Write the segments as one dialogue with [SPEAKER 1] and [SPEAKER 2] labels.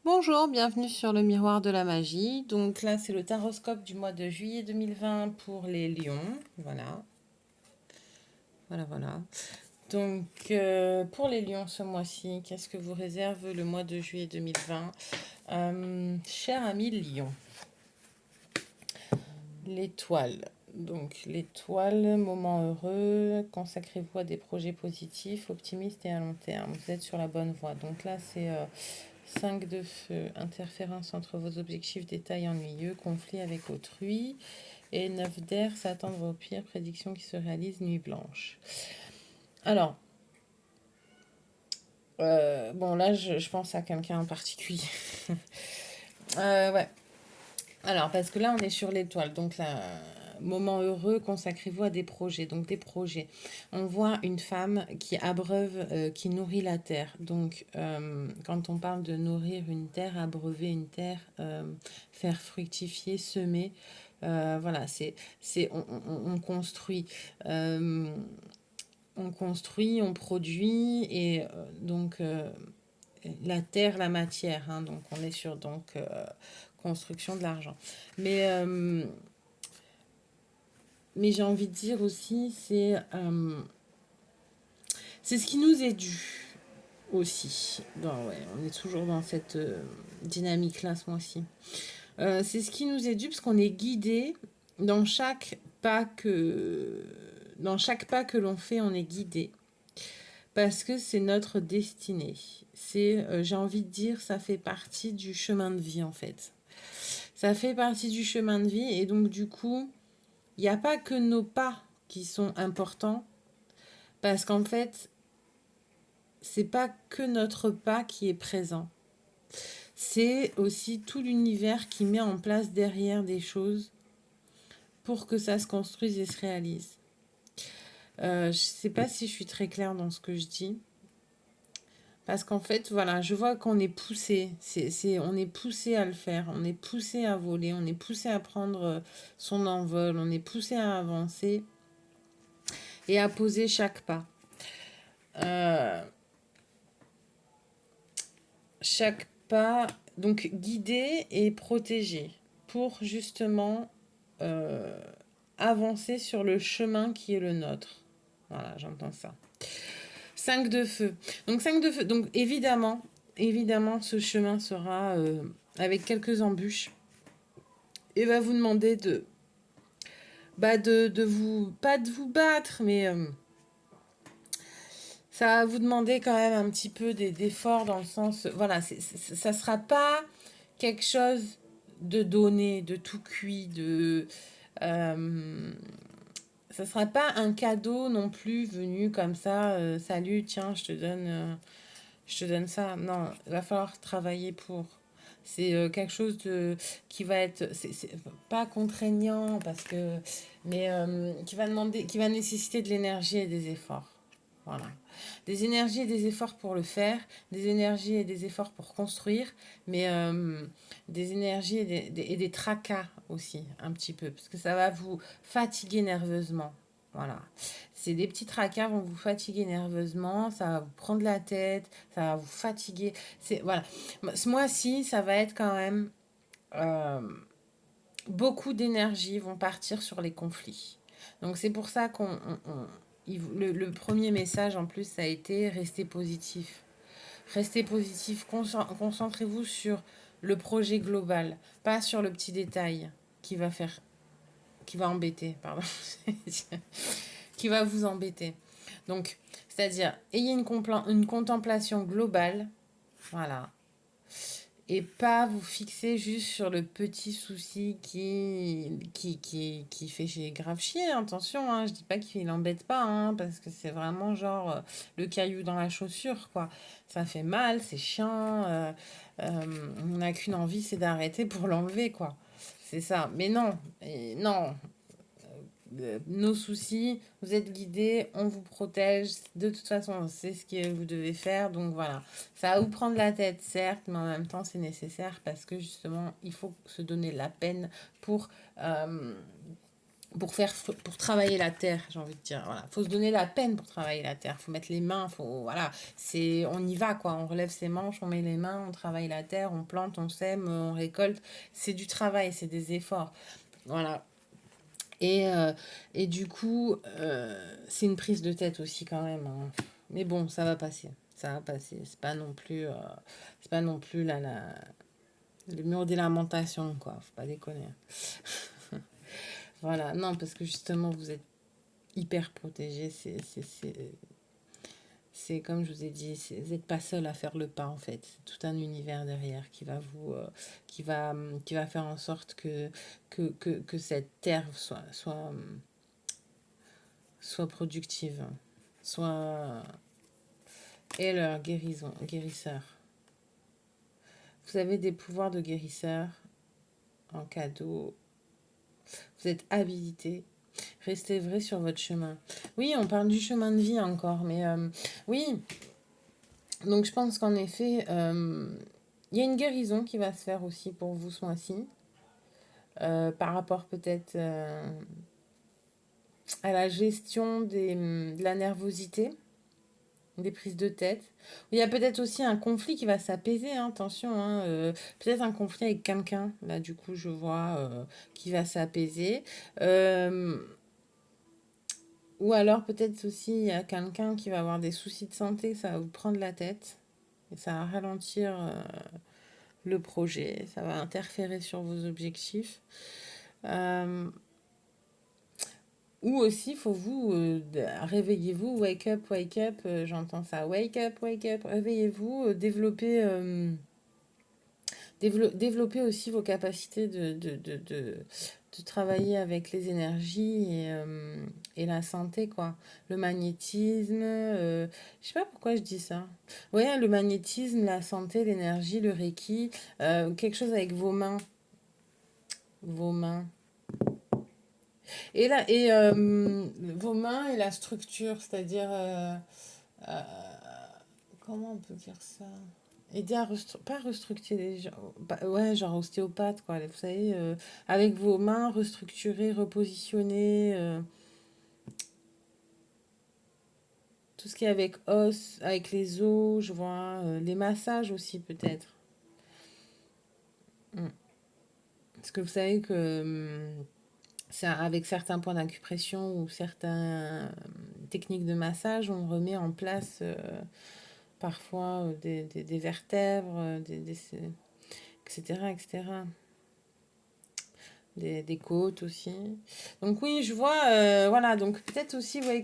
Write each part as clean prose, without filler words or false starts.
[SPEAKER 1] Bonjour, bienvenue sur le miroir de la magie. Donc là, c'est le taroscope du mois de juillet 2020 pour les lions. Voilà, voilà. Donc pour les lions ce mois-ci, qu'est-ce que vous réserve le mois de juillet 2020? Cher ami lion, l'étoile. Donc l'étoile, moment heureux, consacrez-vous à des projets positifs, optimistes et à long terme. Vous êtes sur la bonne voie. Donc là, c'est 5 de feu, interférence entre vos objectifs, détails ennuyeux, conflit avec autrui. Et 9 d'air, s'attendre au pire, prédiction qui se réalise, nuit blanche. Alors, bon là, je pense à quelqu'un en particulier. Ouais. Alors, parce que là, on est sur l'étoile. Donc là, moment heureux, consacrez-vous à des projets. Donc des projets. On voit une femme qui abreuve, qui nourrit la terre. Donc quand on parle de nourrir une terre, abreuver une terre, faire fructifier, semer, voilà, on construit. Euh, on construit, on produit et donc la terre, la matière. Hein, donc on est sur construction de l'argent. Mais mais j'ai envie de dire aussi, c'est ce qui nous est dû aussi. Ouais, on est toujours dans cette dynamique-là ce mois-ci. C'est ce qui nous est dû parce qu'on est guidé dans chaque pas que dans chaque pas que l'on fait, on est guidé parce que c'est notre destinée. J'ai envie de dire, ça fait partie du chemin de vie en fait. Ça fait partie du chemin de vie et donc du coup, il n'y a pas que nos pas qui sont importants parce qu'en fait, c'est pas que notre pas qui est présent. C'est aussi tout l'univers qui met en place derrière des choses pour que ça se construise et se réalise. Je sais pas si je suis très claire dans ce que je dis. Parce qu'en fait, voilà, je vois qu'on est poussé. On est poussé à le faire. On est poussé à voler. On est poussé à prendre son envol. On est poussé à avancer et à poser chaque pas. Euh, chaque pas, donc guidé et protégé pour justement euh, avancer sur le chemin qui est le nôtre. Voilà, j'entends ça. 5 de feu. Donc 5 de feu. Donc évidemment, ce chemin sera avec quelques embûches et va vous demander de vous, pas de vous battre, mais ça va vous demander quand même un petit peu d'efforts dans le sens, voilà, ça sera pas quelque chose de donné, de tout cuit, euh, ça sera pas un cadeau non plus venu comme ça, salut, tiens, je te donne ça. Non, il va falloir travailler pour. C'est quelque chose qui va être, c'est pas contraignant parce que, mais qui va nécessiter de l'énergie et des efforts. Voilà. Des énergies et des efforts pour le faire, des énergies et des efforts pour construire, mais des énergies et des tracas aussi, un petit peu, parce que ça va vous fatiguer nerveusement. Voilà. C'est des petits tracas vont vous fatiguer nerveusement, ça va vous prendre la tête, ça va vous fatiguer. Voilà. Ce mois-ci, ça va être quand même euh, beaucoup d'énergie vont partir sur les conflits. Donc c'est pour ça le premier message en plus ça a été restez positif. Restez positif, concentrez-vous sur le projet global, pas sur le petit détail qui va faire qui va embêter, pardon. Qui va vous embêter. Donc, c'est-à-dire, ayez une contemplation globale, voilà, et pas vous fixer juste sur le petit souci qui fait grave chier. Attention, hein, je dis pas qu'il n'embête pas, hein, parce que c'est vraiment genre le caillou dans la chaussure, quoi. Ça fait mal, c'est chiant, on n'a qu'une envie, c'est d'arrêter pour l'enlever, quoi. C'est ça. Mais non, non, nos soucis, vous êtes guidés, on vous protège. De toute façon, c'est ce que vous devez faire. Donc voilà, ça va vous prendre la tête, certes, mais en même temps, c'est nécessaire parce que justement, il faut se donner la peine pour pour travailler la terre, j'ai envie de dire. Voilà, faut se donner la peine pour travailler la terre. Faut mettre les mains, voilà, on y va quoi. On relève ses manches, on met les mains, on travaille la terre, on plante, on sème, on récolte. C'est du travail, c'est des efforts. Voilà. Et, euh, et du coup, c'est une prise de tête aussi quand même, hein. Mais bon, ça va passer. Ça va passer. C'est pas non plus le mur des lamentations, quoi. Faut pas déconner. Voilà, non, parce que justement, vous êtes hyper protégé. C'est comme je vous ai dit, vous n'êtes pas seul à faire le pas en fait. C'est tout un univers derrière qui va faire en sorte que cette terre soit productive, soit et leur guérisseur. Vous avez des pouvoirs de guérisseur en cadeau. Vous êtes habilité. Restez vrai sur votre chemin. Oui, on parle du chemin de vie encore, mais oui. Donc je pense qu'en effet, il y a une guérison qui va se faire aussi pour vous ce mois-ci, par rapport peut-être à la gestion de la nervosité, des prises de tête. Il y a peut-être aussi un conflit qui va s'apaiser, hein, attention, hein, peut-être un conflit avec quelqu'un, là du coup je vois, qui va s'apaiser. Euh, ou alors peut-être aussi il y a quelqu'un qui va avoir des soucis de santé, ça va vous prendre la tête, et ça va ralentir le projet, ça va interférer sur vos objectifs. Euh, ou aussi, il faut réveillez-vous, wake up, j'entends ça, wake up, réveillez-vous, développer aussi vos capacités de travailler avec les énergies et la santé, quoi. Le magnétisme, je sais pas pourquoi je dis ça. Ouais, le magnétisme, la santé, l'énergie, le reiki, quelque chose avec vos mains. Vos mains. Vos mains et la structure, c'est-à-dire, euh, comment on peut dire ça? Aider à pas restructurer les gens, ouais, genre ostéopathe, quoi. Vous savez, avec vos mains, restructurer, repositionner, tout ce qui est avec os, avec les os, je vois, les massages aussi peut-être. Mm. Parce que vous savez que avec certains points d'acupression ou certaines techniques de massage, on remet en place parfois des vertèbres, etc., etc. Des côtes aussi. Donc oui, je vois, voilà, donc peut-être aussi, ouais,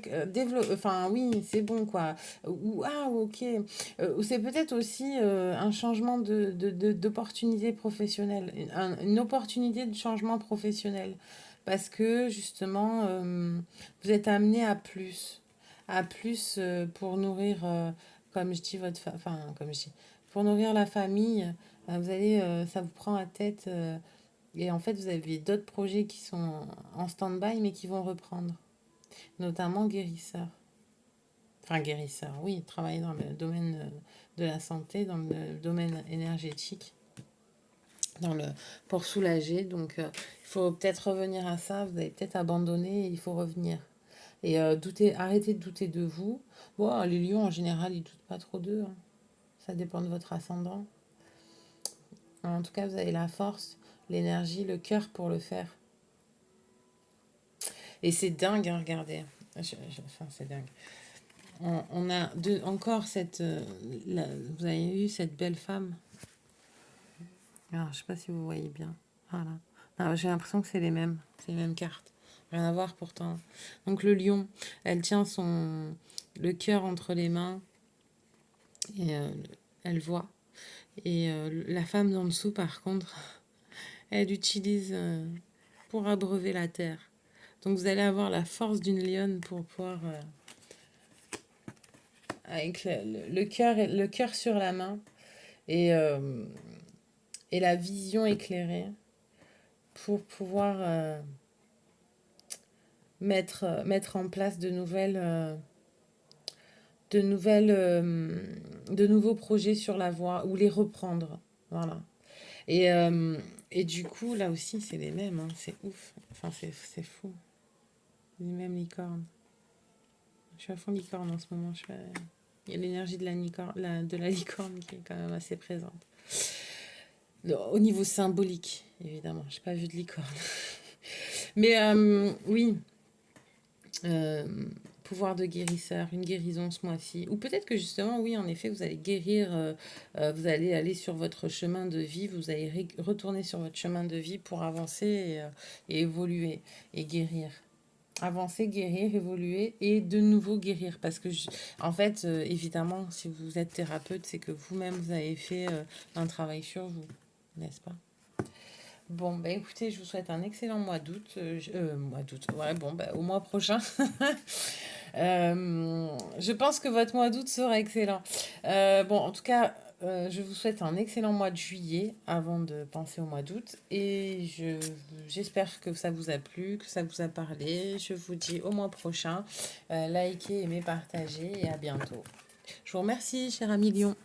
[SPEAKER 1] enfin oui, c'est bon, quoi. Ou, ah, ok. Ou c'est peut-être aussi un changement d'opportunité professionnelle, une opportunité de changement professionnel. Parce que justement, vous êtes amené à plus pour nourrir, comme je dis, enfin, comme je dis, pour nourrir la famille. Ça vous prend la tête. Et en fait, vous avez d'autres projets qui sont en stand-by, mais qui vont reprendre, notamment guérisseur. Enfin, guérisseur, oui, travailler dans le domaine de la santé, dans le domaine énergétique, pour soulager. Donc, il faut peut-être revenir à ça. Vous avez peut-être abandonné, il faut revenir. Et arrêtez de douter de vous. Bon, les lions, en général, ils doutent pas trop d'eux, hein. Ça dépend de votre ascendant. En tout cas, vous avez la force, l'énergie, le cœur pour le faire. Et c'est dingue, hein, regardez. Enfin, c'est dingue. On a encore vous avez eu cette belle femme. Alors, je sais pas si vous voyez bien. Voilà. Non, j'ai l'impression que c'est les mêmes. C'est les mêmes cartes. Rien à voir pourtant. Donc le lion, elle tient le cœur entre les mains et elle voit. Et la femme d'en dessous, par contre, elle utilise pour abreuver la terre. Donc vous allez avoir la force d'une lionne pour pouvoir avec le cœur sur la main et, euh, et la vision éclairée pour pouvoir mettre en place de nouvelles, de nouveaux projets sur la voie ou les reprendre. Voilà. Et, euh, et du coup, là aussi, c'est les mêmes, hein, c'est ouf. Enfin, c'est fou. Même licorne. Je suis à fond licorne en ce moment. Il y a l'énergie de de la licorne qui est quand même assez présente. Au niveau symbolique, évidemment. Je n'ai pas vu de licorne. Mais oui, euh, pouvoir de guérisseur, une guérison ce mois-ci. Ou peut-être que justement, oui, en effet, vous allez guérir, vous allez aller sur votre chemin de vie, vous allez retourner sur votre chemin de vie pour avancer et évoluer et guérir. Avancer, guérir, évoluer et de nouveau guérir. Parce que, en fait, évidemment, si vous êtes thérapeute, c'est que vous-même, vous avez fait un travail sur vous, n'est-ce pas? Bon, bah écoutez, je vous souhaite un excellent mois d'août. Mois d'août, ouais, bon, bah, au mois prochain. Je pense que votre mois d'août sera excellent. Bon, en tout cas, je vous souhaite un excellent mois de juillet avant de penser au mois d'août. Et j'espère que ça vous a plu, que ça vous a parlé. Je vous dis au mois prochain. Likez, aimez, partagez et à bientôt. Je vous remercie, cher ami Lyon.